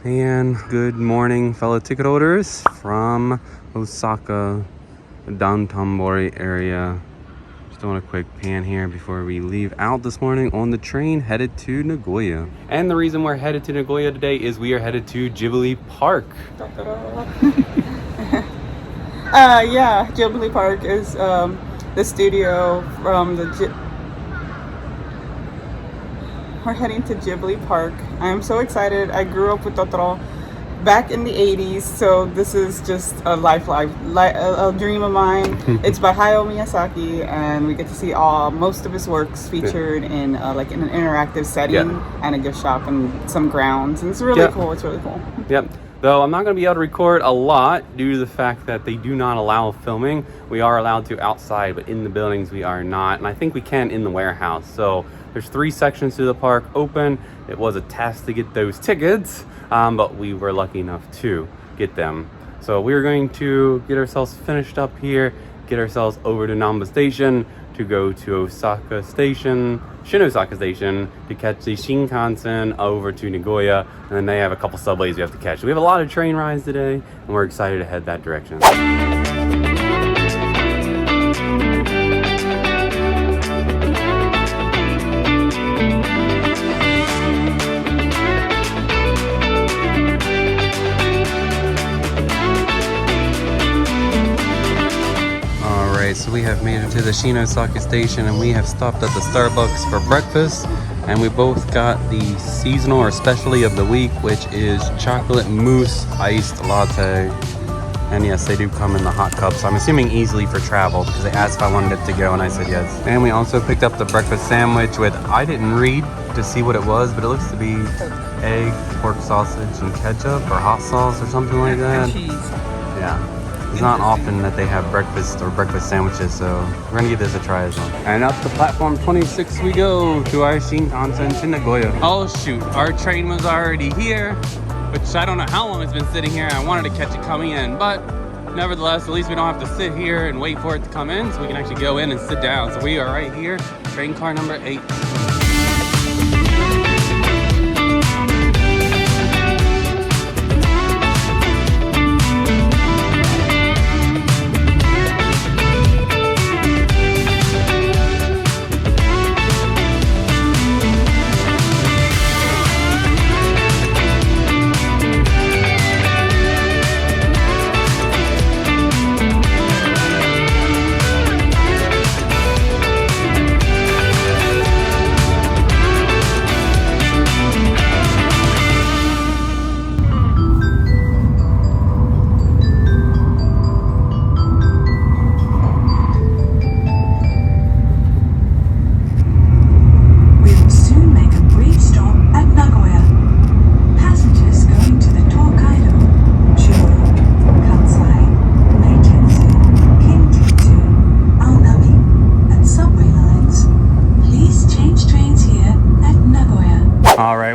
And good morning, fellow ticket holders from Osaka, the Dantonbori area. Just doing a quick pan here before we leave out this morning on the train headed to Nagoya. And the reason we're headed to Nagoya today is we are headed to Ghibli Park. Yeah, Ghibli Park is the studio from the We're heading to Ghibli Park. I am so excited. I grew up with Totoro back in the 80s, so this is just a a dream of mine. It's by Hayao Miyazaki, and we get to see most of his works featured in like in an interactive setting and a gift shop and some grounds, and it's really cool. It's really cool. Yep. Though I'm not going to be able to record a lot due to the fact that they do not allow filming. We are allowed to outside, but in the buildings we are not, and I think we can in the warehouse. So there's 3 sections to the park open. It was a task to get those tickets, but we were lucky enough to get them. So we're going to get ourselves finished up here, get ourselves over to Namba Station to go to Osaka Station, Shin-Osaka Station, to catch the Shinkansen over to Nagoya, and then they have a couple subways we have to catch. So we have a lot of train rides today, and we're excited to head that direction. So we have made it to the Shin-Osaka Station, and we have stopped at the Starbucks for breakfast, and we both got the seasonal or specialty of the week, which is chocolate mousse iced latte. And yes, they do come in the hot cups. I'm assuming easily for travel because they asked if I wanted it to go, and I said yes. And we also picked up the breakfast sandwich with, I didn't read to see what it was, but it looks to be egg, pork sausage, and ketchup or hot sauce or something like that. And cheese. Yeah. It's not often that they have breakfast or breakfast sandwiches, so we're gonna give this a try as well. And up to platform 26 we go to our Shinkansen to Nagoya. Oh shoot, our train was already here, which I don't know how long it's been sitting here. I wanted to catch it coming in, but nevertheless, at least we don't have to sit here and wait for it to come in, so we can actually go in and sit down. So we are right here, train car number 8.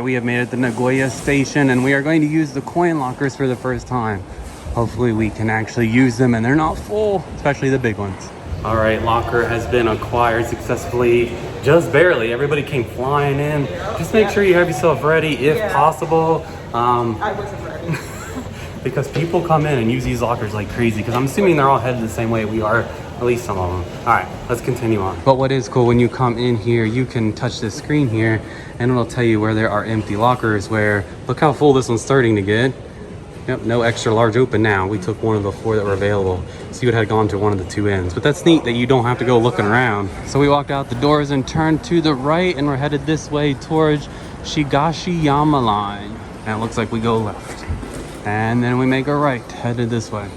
We have made it to Nagoya Station, and we are going to use the coin lockers for the first time. Hopefully we can actually use them and they're not full, especially the big ones. All right, locker has been acquired successfully, just barely. Everybody came flying in. Just make sure you have yourself ready if possible. I wasn't ready. Because people come in and use these lockers like crazy, because I'm assuming they're all headed the same way we are, at least some of them. All right, let's continue on. But what is cool, when you come in here, you can touch this screen here and it'll tell you where there are empty lockers, where, look how full this one's starting to get. Yep, no extra large open now. We took one of the 4 that were available. So you would have gone to one of the 2 ends. But that's neat that you don't have to go looking around. So we walked out the doors and turned to the right, and we're headed this way towards Shigashiyama Line. And it looks like we go left. And then we make a right, headed this way.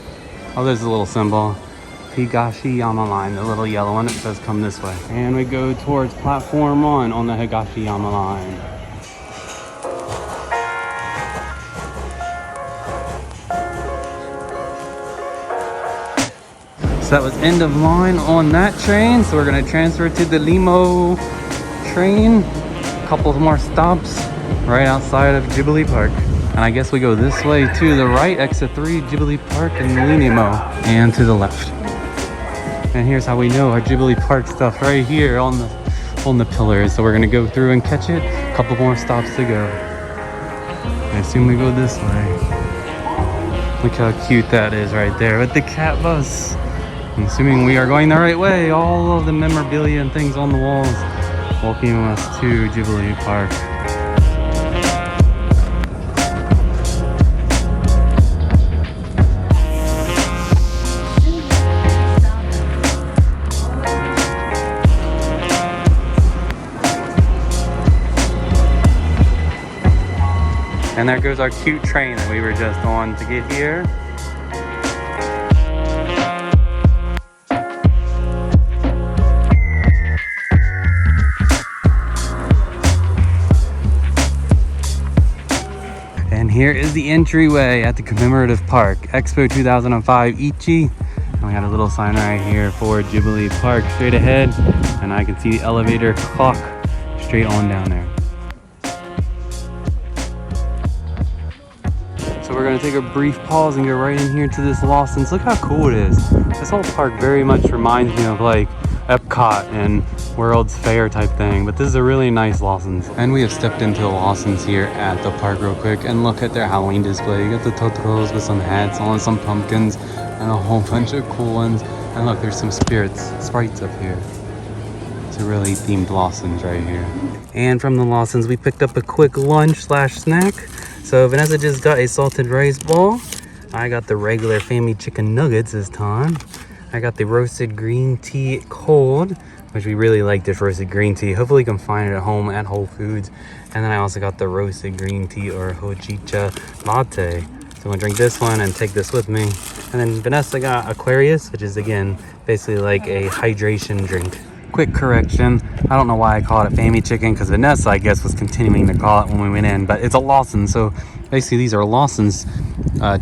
Oh, there's a little symbol. Higashiyama Line, the little yellow one. It says come this way. And we go towards platform 1 on the Higashiyama Line. So that was end of line on that train. So we're gonna transfer to the Limo train. A couple more stops right outside of Ghibli Park. And I guess we go this way to the right, exit 3, Ghibli Park and Limo, and to the left. And here's how we know our Ghibli Park stuff right here on the pillars. So we're gonna go through and catch it. A couple more stops to go. I assume we go this way. Look how cute that is right there with the cat bus. I'm assuming we are going the right way. All of the memorabilia and things on the walls welcoming us to Ghibli Park. And there goes our cute train that we were just on to get here. And here is the entryway at the commemorative park, Expo 2005 Aichi. And we got a little sign right here for Ghibli Park straight ahead. And I can see the elevator clock straight on down there. So we're gonna take a brief pause and go right in here to this Lawsons. Look how cool it is. This whole park very much reminds me of like Epcot and World's Fair type thing, but this is a really nice Lawsons. And we have stepped into the Lawsons here at the park real quick, and look at their Halloween display. You got the Totoros with some hats on, some pumpkins, and a whole bunch of cool ones. And look, there's some sprites up here. It's a really themed Lawsons right here. And from the Lawsons, we picked up a quick lunch / snack. So Vanessa just got a salted rice ball. I got the regular family chicken nuggets this time. I got the roasted green tea cold, which we really like this roasted green tea. Hopefully you can find it at home at Whole Foods. And then I also got the roasted green tea or hojicha latte. So I'm gonna drink this one and take this with me. And then Vanessa got Aquarius, which is again, basically like a hydration drink. Quick correction, I don't know why I call it family chicken, because Vanessa, I guess, was continuing to call it when we went in, but it's a Lawson. So basically these are Lawson's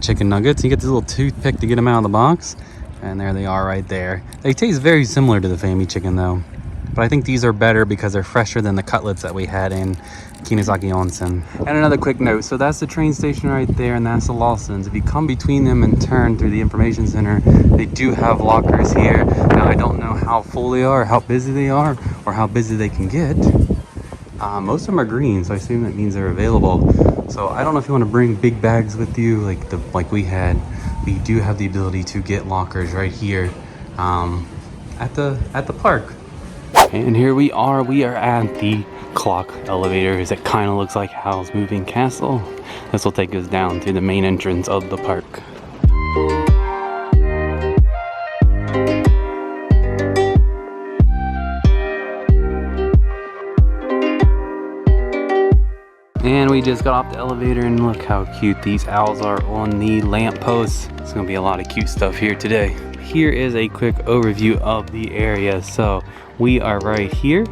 chicken nuggets. You get this little toothpick to get them out of the box, and there they are right there. They taste very similar to the family chicken though, but I think these are better because they're fresher than the cutlets that we had in Kinesaki Onsen. And another quick note, so that's the train station right there, and that's the Lawsons. If you come between them and turn through the information center, they do have lockers here. Now I don't know how full they are, how busy they are, or how busy they can get. Most of them are green, so I assume that means they're available. So I don't know if you want to bring big bags with you like we had. We do have the ability to get lockers right here at the park. And here we are at the clock elevators. It kind of looks like Howl's Moving Castle. This will take us down to the main entrance of the park. And we just got off the elevator, and look how cute these owls are on the lampposts. It's gonna be a lot of cute stuff here today. Here is a quick overview of the area. So we are right here.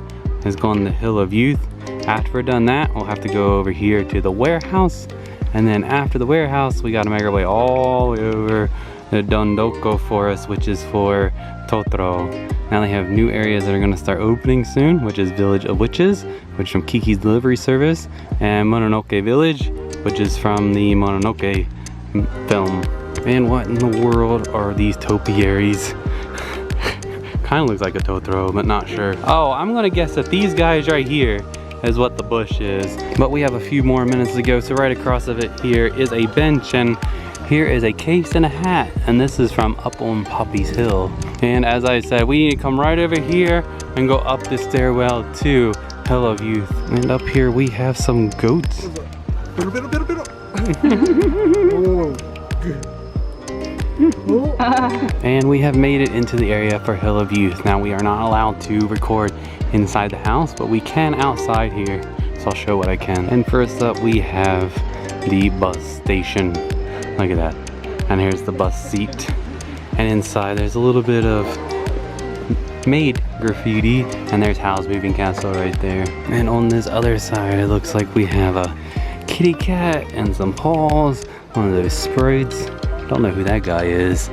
It's called the Hill of Youth. After we're done that, we'll have to go over here to the warehouse. And then after the warehouse, we gotta make our way all the way over the Dondoko Forest, which is for Totoro. Now they have new areas that are gonna start opening soon, which is Village of Witches, which is from Kiki's Delivery Service, and Mononoke Village, which is from the Mononoke film. And what in the world are these topiaries? Kind of looks like a Totoro, but not sure. Oh, I'm gonna guess that these guys right here is what the bush is. But we have a few more minutes to go, so right across of it here is a bench, and here is a case and a hat, and this is from up on Poppy's Hill. And as I said, we need to come right over here and go up the stairwell to Hill of Youth. And up here we have some goats. And we have made it into the area for Hill of Youth. Now we are not allowed to record inside the house, but we can outside here, so I'll show what I can. And first up we have the bus station. Look at that. And here's the bus seat. And inside there's a little bit of made graffiti, and there's Howl's Moving Castle right there. And on this other side it looks like we have a kitty cat and some paws, one of those sprites, don't know who that guy is,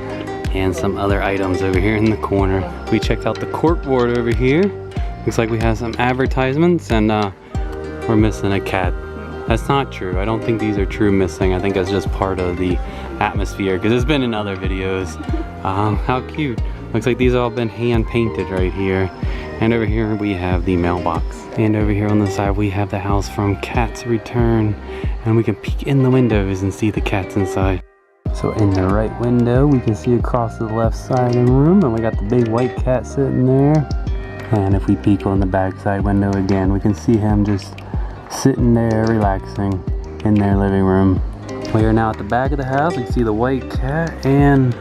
and some other items over here in the corner. We checked out the corkboard over here. Looks like we have some advertisements, and we're missing a cat. That's not true. I don't think these are true missing. I think that's just part of the atmosphere, because it's been in other videos. How cute. Looks like these have all been hand painted right here. And over here we have the mailbox. And over here on the side we have the house from Cat's Return. And we can peek in the windows and see the cats inside. So in the right window we can see across to the left side of the room, and we got the big white cat sitting there. And if we peek on the back side window again, we can see him just sitting there relaxing in their living room. We are now at the back of the house. We can see the white cat, and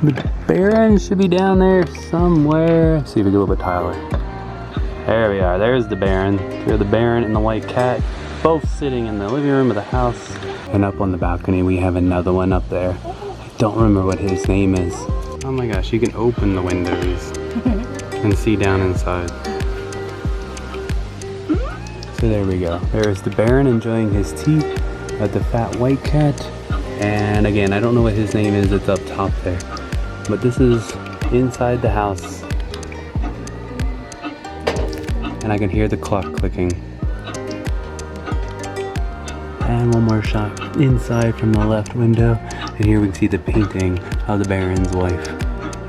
the Baron should be down there somewhere. Let's see if we go up with Tyler. There we are. There's the Baron. There's the Baron and the white cat, both sitting in the living room of the house. And up on the balcony, we have another one up there. I don't remember what his name is. Oh my gosh, you can open the windows and see down inside. So there we go. There's the Baron enjoying his tea at the fat white cat. And again, I don't know what his name is. It's up top there. But this is inside the house. And I can hear the clock clicking. And one more shot inside from the left window. And here we can see the painting of the Baron's wife.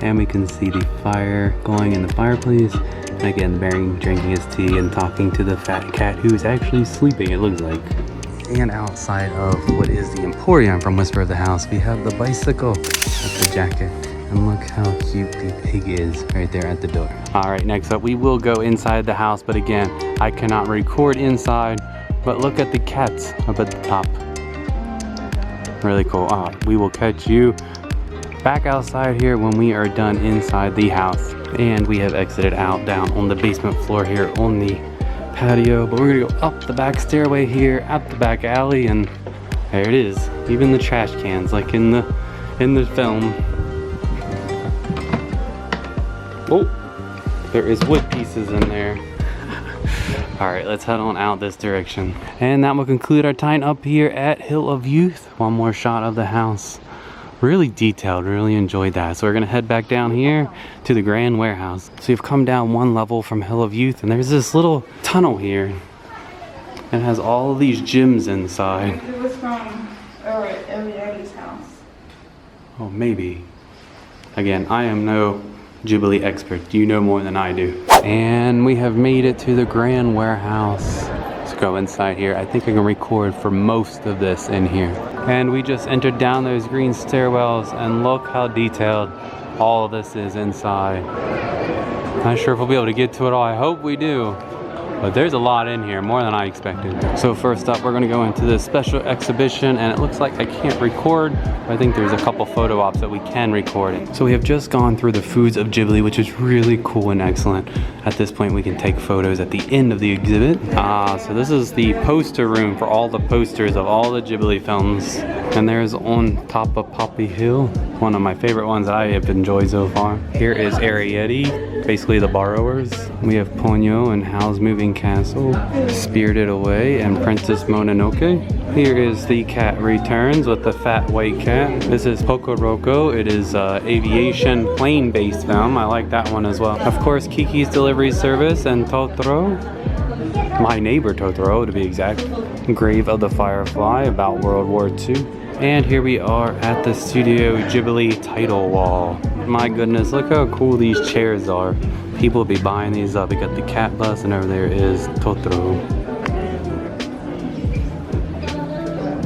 And we can see the fire going in the fireplace. And again, the Baron drinking his tea and talking to the fat cat who's actually sleeping, it looks like. And outside of what is the Emporium from Whisper of the House, we have the bicycle with the jacket. And look how cute the pig is right there at the door. All right, next up, we will go inside the house. But again, I cannot record inside. But look at the cats up at the top. Really cool. We will catch you back outside here when we are done inside the house. And we have exited out down on the basement floor here on the patio, but we're gonna go up the back stairway here at the back alley, and there it is. Even the trash cans, like in the film. Oh, there is wood pieces in there. All right, let's head on out this direction. And that will conclude our time up here at Hill of Youth. One more shot of the house. Really detailed, really enjoyed that. So we're gonna head back down here to the Grand Warehouse. So you've come down one level from Hill of Youth, and there's this little tunnel here. And it has all of these gyms inside. It was from Eliotti's house. Oh, maybe. Again, I am no Ghibli expert. You know more than I do. And we have made it to the Grand Warehouse. Let's go inside here. I think I can record for most of this in here. And we just entered down those green stairwells, and look how detailed all of this is inside. Not sure if we'll be able to get to it all. I hope we do. But there's a lot in here, more than I expected. So first up, we're gonna go into this special exhibition, and it looks like I can't record, but I think there's a couple photo ops that we can record. So we have just gone through the foods of Ghibli, which is really cool and excellent. At this point, we can take photos at the end of the exhibit. So this is the poster room for all the posters of all the Ghibli films. And there's on top of Poppy Hill, one of my favorite ones that I have enjoyed so far. Here is Arietti, basically the borrowers. We have Ponyo and Howl's Moving Castle, Spirited Away, and Princess Mononoke. Here is The Cat Returns with the fat white cat. This is Pocoroko. It is aviation plane-based film. I like that one as well. Of course, Kiki's Delivery Service and Totoro. My Neighbor Totoro, to be exact. Grave of the Firefly, about World War II. And here we are at the Studio Ghibli title wall. My goodness, look how cool these chairs are. People will be buying these up. We got the cat bus, and over there is Totoro.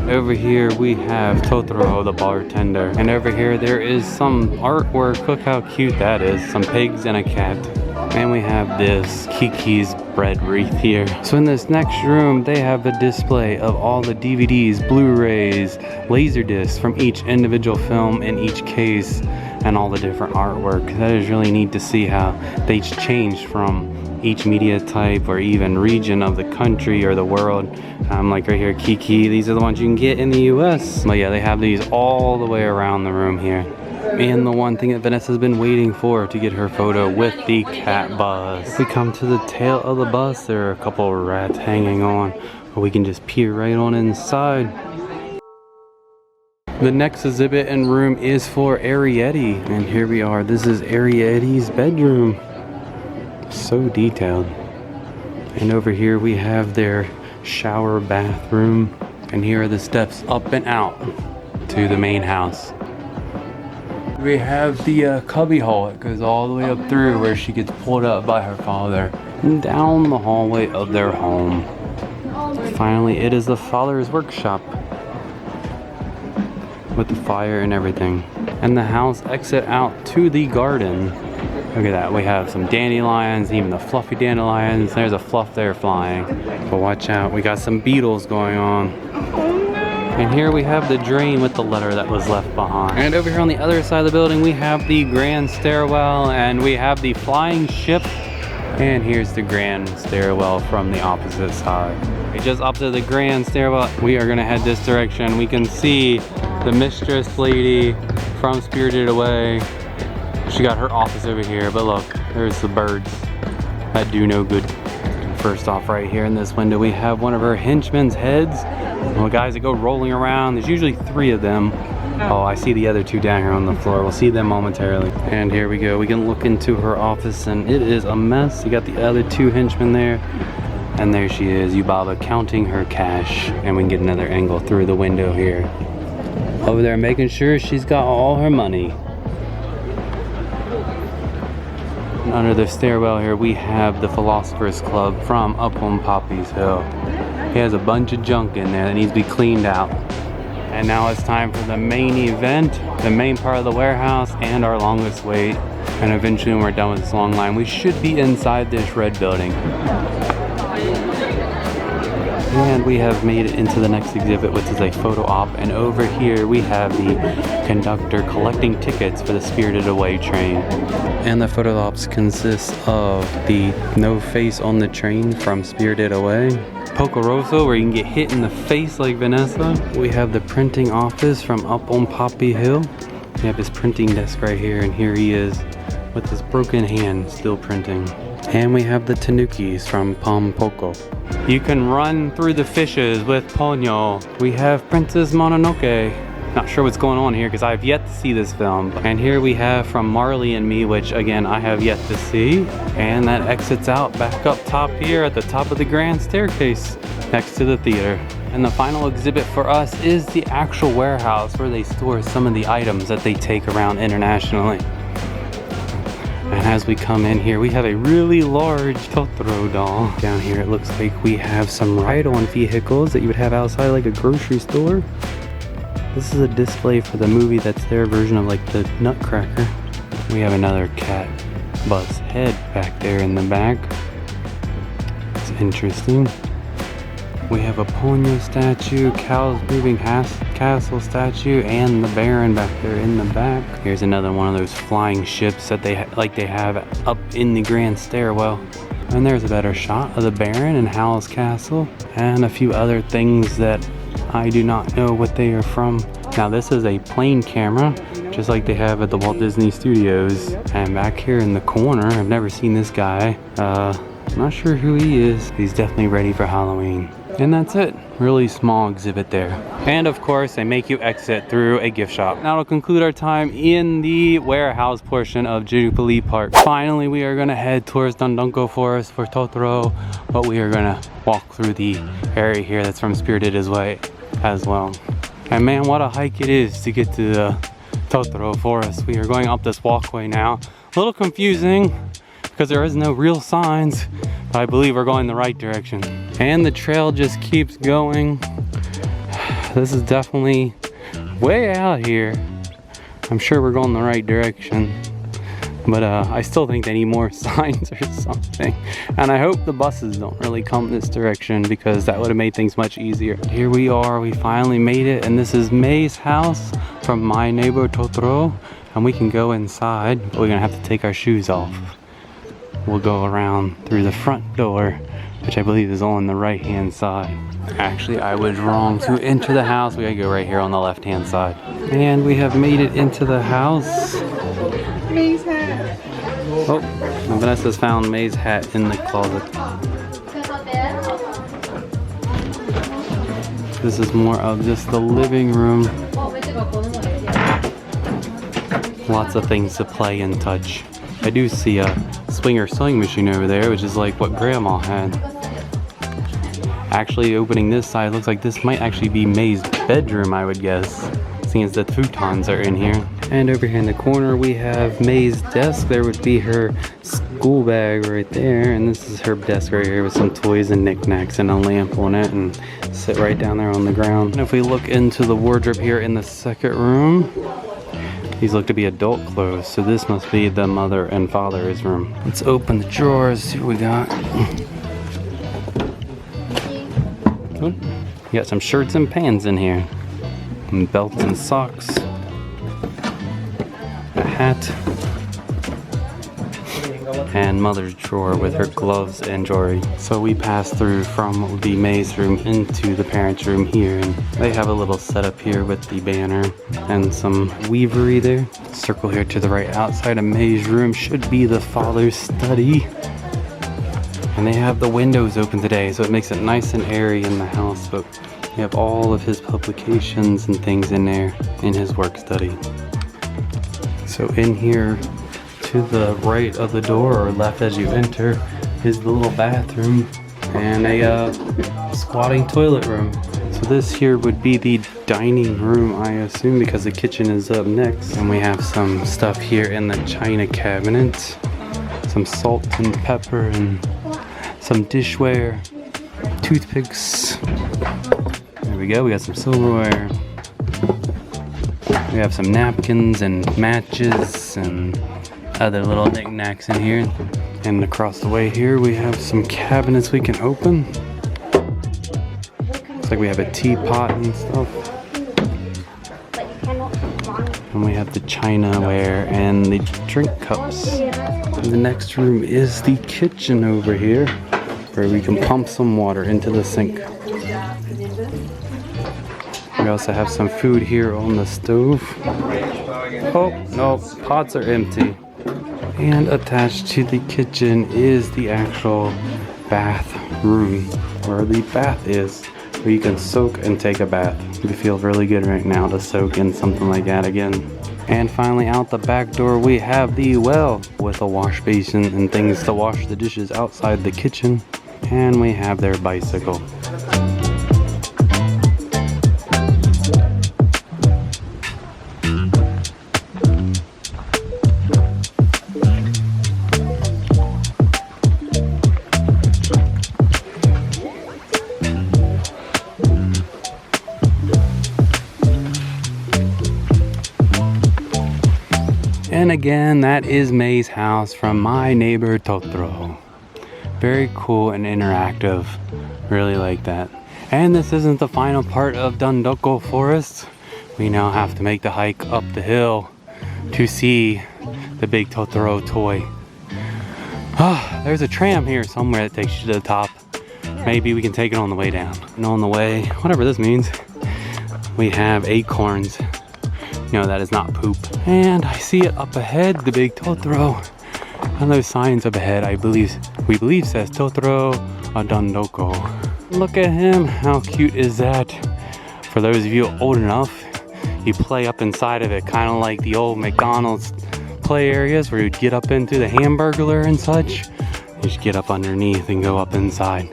Over here we have Totoro the bartender. And over here there is some artwork. Look how cute that is. Some pigs and a cat. And we have this Kiki's bread wreath here. So in this next room, they have a display of all the DVDs, Blu-rays, Laserdiscs from each individual film in each case, and all the different artwork. That is really neat to see how they changed from each media type or even region of the country or the world. Like right here, Kiki, these are the ones you can get in the US. But yeah, they have these all the way around the room here. And the one thing that Vanessa's been waiting for to get her photo with the cat bus. If we come to the tail of the bus, there are a couple of rats hanging on, or we can just peer right on inside. The next exhibit and room is for Arietti, and here we are. This is Arietti's bedroom. So detailed. And over here we have their shower bathroom, and here are the steps up and out to the main house. We have the cubby hall. It goes all the way up through where she gets pulled up by her father and down the hallway of their home. Finally, it is the father's workshop with the fire and everything. And the house exit out to the garden. Look at that. We have some dandelions, even the fluffy dandelions. There's a fluff there flying. But watch out. We got some beetles going on. And here we have the drain with the letter that was left behind. And over here on the other side of the building, we have the grand stairwell and we have the flying ship. And here's the grand stairwell from the opposite side. Just opposite the grand stairwell, we are gonna head this direction. We can see the mistress lady from Spirited Away. She got her office over here, but look, there's the birds that do no good. First off, right here in this window, we have one of her henchmen's heads. Well, guys that go rolling around, there's usually 3 of them. Oh, I see the other 2 down here on the floor. We'll see them momentarily. And here we go. We can look into her office and it is a mess. You got the other 2 henchmen there. And there she is, Yubaba, counting her cash. And we can get another angle through the window here. Over there making sure she's got all her money. And under the stairwell here, we have the Philosopher's Club from up on Poppy's Hill. He has a bunch of junk in there that needs to be cleaned out. And now it's time for the main event, the main part of the warehouse and our longest wait. And eventually when we're done with this long line, we should be inside this red building. And we have made it into the next exhibit, which is a photo op. And over here we have the conductor collecting tickets for the Spirited Away train. And the photo ops consist of the no face on the train from Spirited Away. Pocoroso, where you can get hit in the face like Vanessa. We have the printing office from up on Poppy Hill. We have his printing desk right here, and here he is with his broken hand still printing. And we have the Tanukis from Pompoko. You can run through the fishes with Ponyo. We have Princess Mononoke. Not sure what's going on here because I have yet to see this film. And here we have From Marley and Me, which again I have yet to see. And that exits out back up top here at the top of the grand staircase next to the theater. And the final exhibit for us is the actual warehouse where they store some of the items that they take around internationally. And as we come in here, we have a really large Totoro doll. Down here it looks like we have some ride-on vehicles that you would have outside like a grocery store. This is a display for the movie that's their version of like the Nutcracker. We have another cat bus head back there in the back. It's interesting. We have a Ponyo statue, Cow's Moving Castle statue, and the Baron back there in the back. Here's another one of those flying ships that they have up in the grand stairwell. And there's a better shot of the Baron and Howl's Castle, and a few other things that I do not know what they are from. Now this is a plane camera, just like they have at the Walt Disney Studios. And back here in the corner, I've never seen this guy. I'm not sure who he is. He's definitely ready for Halloween. And that's it. Really small exhibit there. And of course, they make you exit through a gift shop. That'll conclude our time in the warehouse portion of Ghibli Park. Finally, we are gonna head towards Dondoko Forest for Totoro, but we are gonna walk through the area here that's from Spirited Away as well. And man, what a hike it is to get to the Totoro Forest. We are going up this walkway now. A little confusing because there is no real signs, but I believe we're going the right direction. And the trail just keeps going. This is definitely way out here. I'm sure we're going the right direction, but I still think they need more signs or something. And I hope the buses don't really come this direction because that would have made things much easier. Here we are, we finally made it, and this is May's house from My Neighbor Totoro. And we can go inside, but we're gonna have to take our shoes off. We'll go around through the front door, which I believe is on the right hand side. Actually, I was wrong. To enter the house, we gotta go right here on the left hand side. And we have made it into the house. May's hat. Oh, Vanessa's found May's hat in the closet. This is more of just the living room. Lots of things to play and touch. I do see a swinger sewing machine over there, which is like what Grandma had. Actually, opening this side, looks like this might actually be May's bedroom, I would guess, seeing as the futons are in here. And over here in the corner we have May's desk. There would be her school bag right there, and this is her desk right here with some toys and knickknacks and a lamp on it, and sit right down there on the ground. And if we look into the wardrobe here in the second room, these look to be adult clothes, so this must be the mother and father's room. Let's open the drawers, see what we got. Oh, you got some shirts and pants in here, and belts and socks, a hat, and mother's drawer with her gloves and jewelry. So we passed through from what would be May's room into the parents' room here, and they have a little setup here with the banner and some weavery there. Circle here to the right outside of May's room should be the father's study. And they have the windows open today, so it makes it nice and airy in the house, but you have all of his publications and things in there in his work study. So in here to the right of the door, or left as you enter, is the little bathroom and a squatting toilet room. So this here would be the dining room, I assume, because the kitchen is up next. And we have some stuff here in the china cabinet, some salt and pepper and some dishware, toothpicks. There we go, we got some silverware. We have some napkins and matches and other little knickknacks in here. And across the way here we have some cabinets we can open. Looks like we have a teapot and stuff. And we have the chinaware and the drink cups. And the next room is the kitchen over here, where we can pump some water into the sink. We also have some food here on the stove. Oh, no, pots are empty. And attached to the kitchen is the actual bathroom, where the bath is, where you can soak and take a bath. It feels really good right now to soak in something like that again. And finally, out the back door we have the well with a wash basin and things to wash the dishes outside the kitchen. And we have their bicycle. And again, that is May's house from My Neighbor Totoro. Very cool and interactive. Really like that. And this isn't the final part of Dondoko Forest. We now have to make the hike up the hill to see the big Totoro toy. There's a tram here somewhere that takes you to the top. Maybe we can take it on the way down. And on the way, whatever this means, we have acorns. No, that is not poop. And I see it up ahead, the big Totoro. And those signs up ahead, we believe says Totoro Dondoko. Look at him, how cute is that? For those of you old enough, you play up inside of it, kind of like the old McDonald's play areas where you'd get up into the Hamburglar and such. You just get up underneath and go up inside.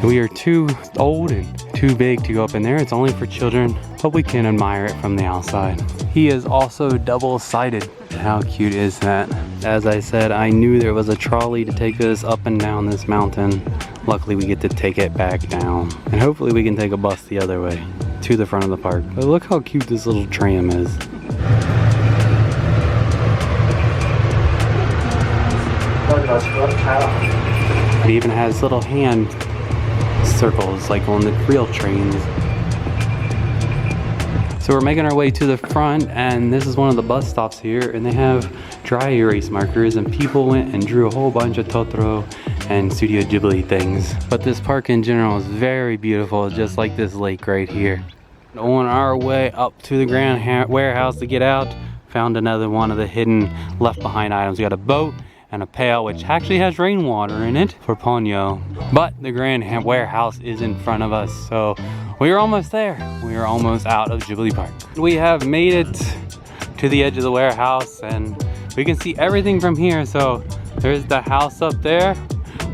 We are too old and too big to go up in there. It's only for children, but we can admire it from the outside. He is also double-sided. How cute is that? As I said, I knew there was a trolley to take us up and down this mountain. Luckily, we get to take it back down. And hopefully we can take a bus the other way to the front of the park. But look how cute this little tram is. It even has little hand circles like on the real trains. So we're making our way to the front, and this is one of the bus stops here, and they have dry erase markers, and people went and drew a whole bunch of Totoro and Studio Ghibli things. But this park in general is very beautiful, just like this lake right here. On our way up to the grand warehouse to get out, found another one of the hidden left behind items. We got a boat and a pail, which actually has rainwater in it for Ponyo. But the grand warehouse is in front of us, so we are almost there. We are almost out of Ghibli Park. We have made it to the edge of the warehouse, and we can see everything from here. So there's the house up there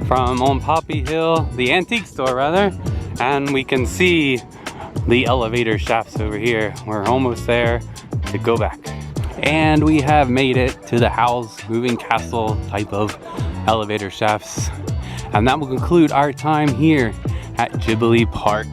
from on Poppy Hill, the antique store rather, and we can see the elevator shafts over here. We're almost there to go back. And we have made it to the Howl's moving castle type of elevator shafts. And that will conclude our time here at Ghibli Park.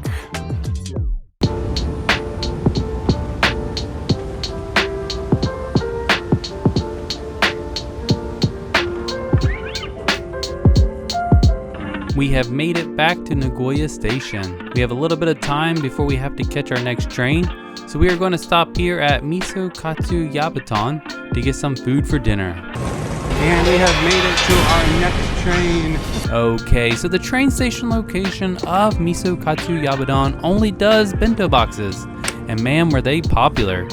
We have made it back to Nagoya Station. We have a little bit of time before we have to catch our next train. So we are going to stop here at Mito Katsu Yabuton to get some food for dinner. And we have made it to our next train. Okay, so the train station location of Mito Katsu Yabuton only does bento boxes. And man, were they popular.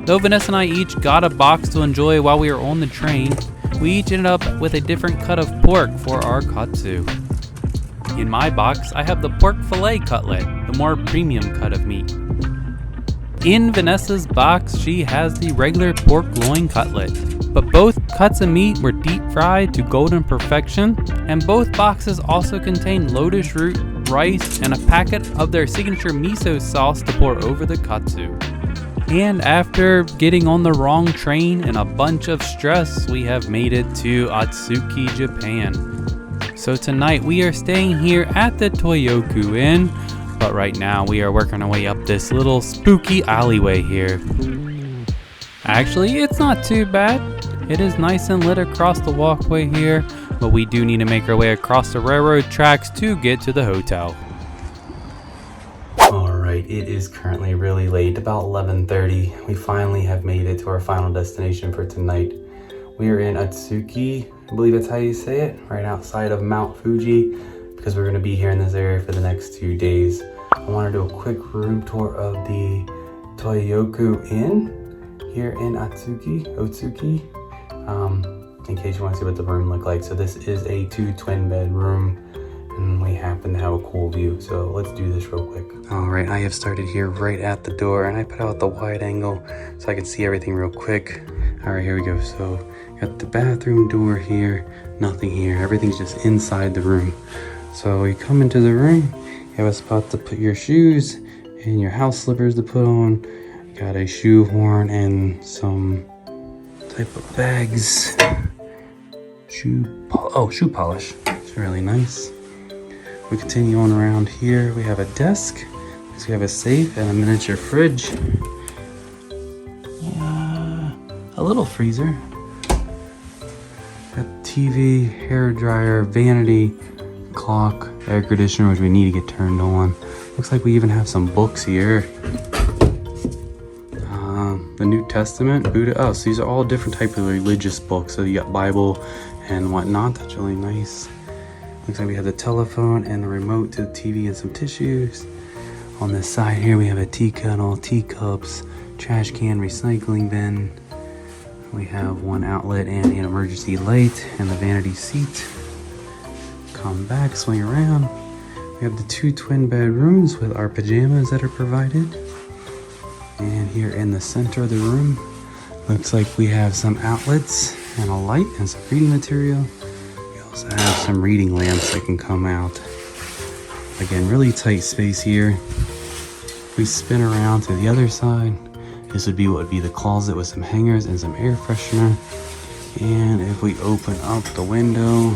Though Vanessa and I each got a box to enjoy while we were on the train, we each ended up with a different cut of pork for our katsu. In my box, I have the pork fillet cutlet, the more premium cut of meat. In Vanessa's box, she has the regular pork loin cutlet, but both cuts of meat were deep fried to golden perfection, and both boxes also contain lotus root, rice, and a packet of their signature miso sauce to pour over the katsu. And after getting on the wrong train and a bunch of stress, we have made it to Ōtsuki, Japan. So tonight we are staying here at the Toyoko Inn, but right now we are working our way up this little spooky alleyway here. Actually, it's not too bad. It is nice and lit across the walkway here, but we do need to make our way across the railroad tracks to get to the hotel. Alright, it is currently really late, about 11:30. We finally have made it to our final destination for tonight. We are in Ōtsuki, I believe that's how you say it, right outside of Mount Fuji, because we're going to be here in this area for the next 2 days. I want to do a quick room tour of the Toyoko Inn here in Ōtsuki, in case you want to see what the room looked like. So this is a 2 twin bed room, and we happen to have a cool view, so let's do this real quick. Alright, I have started here right at the door, and I put out the wide angle so I can see everything real quick. Alright, here we go. So got the bathroom door here, nothing here, everything's just inside the room. So you come into the room, you have a spot to put your shoes and your house slippers to put on. You got a shoe horn and some type of bags. Shoe polish. It's really nice. We continue on around here. We have a desk. We have a safe and a miniature fridge. A little freezer. Got TV, hair dryer, vanity, clock, air conditioner, which we need to get turned on. Looks like we even have some books here. The New Testament, Buddha. Oh, so these are all different types of religious books. So you got Bible and whatnot. That's really nice. Looks like we have the telephone and the remote to the TV and some tissues. On this side here, we have a tea kettle, teacups, trash can, recycling bin. We have one outlet and an emergency light and the vanity seat. Come back, swing around. We have the 2 twin bedrooms with our pajamas that are provided. And here in the center of the room, looks like we have some outlets and a light and some reading material. We also have some reading lamps that can come out. Again, really tight space here. We spin around to the other side. This would be what would be the closet with some hangers and some air freshener. And if we open up the window,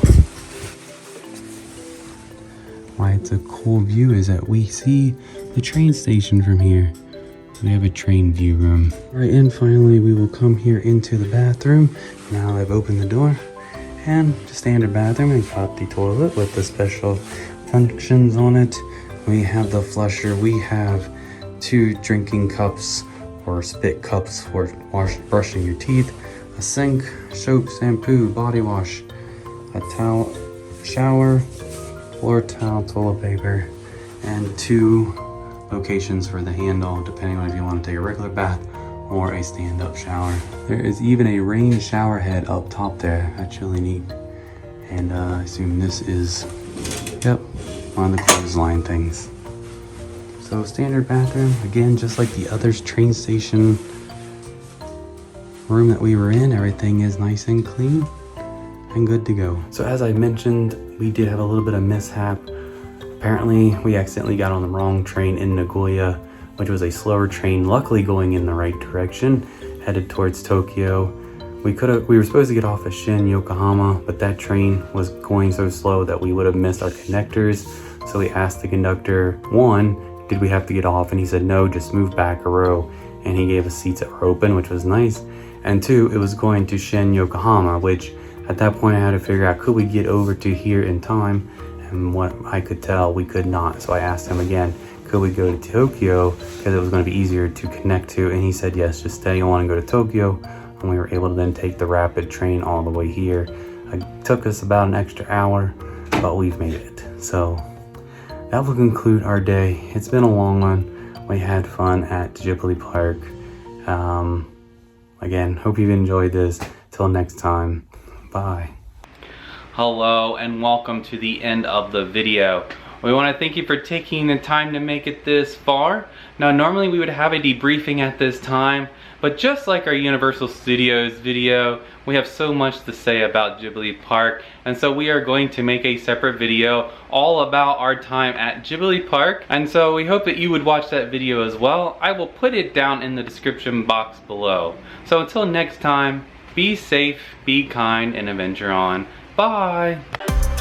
why it's a cool view is that we see the train station from here. We have a train view room. All right, and finally we will come here into the bathroom. Now I've opened the door, and just standard bathroom. And got the toilet with the special functions on it. We have the flusher. We have 2 drinking cups or spit cups for brushing your teeth, a sink, soap, shampoo, body wash, a towel, shower, floor towel, toilet paper, and 2 locations for the handle, depending on if you want to take a regular bath or a stand-up shower. There is even a rain shower head up top there. That's really neat. And I assume this is, yep, one of the clothesline things. So standard bathroom, again, just like the other train station room that we were in, everything is nice and clean and good to go. So as I mentioned, we did have a little bit of mishap. Apparently, we accidentally got on the wrong train in Nagoya, which was a slower train, luckily going in the right direction. headed towards Tokyo. We were supposed to get off at Shin, Yokohama, but that train was going so slow that we would have missed our connectors. So we asked the conductor, one, did we have to get off? And he said, no, just move back a row. And he gave us seats that were open, which was nice. And two, it was going to Shin, Yokohama, which at that point I had to figure out, could we get over to here in time? And what I could tell, we could not. So I asked him again, could we go to Tokyo? Because it was going to be easier to connect to. And he said, yes, just stay on and go to Tokyo. And we were able to then take the rapid train all the way here. It took us about an extra hour, but we've made it. So that will conclude our day. It's been a long one. We had fun at Ghibli Park. Again, hope you've enjoyed this. Till next time, bye. Hello and welcome to the end of the video. We want to thank you for taking the time to make it this far. Now normally we would have a debriefing at this time, but just like our Universal Studios video, we have so much to say about Ghibli Park, and so we are going to make a separate video all about our time at Ghibli Park, and so we hope that you would watch that video as well. I will put it down in the description box below. So until next time, be safe, be kind, and adventure on. Bye!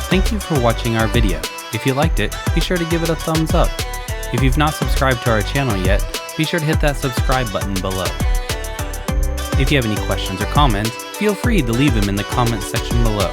Thank you for watching our video. If you liked it, be sure to give it a thumbs up. If you've not subscribed to our channel yet, be sure to hit that subscribe button below. If you have any questions or comments, feel free to leave them in the comments section below.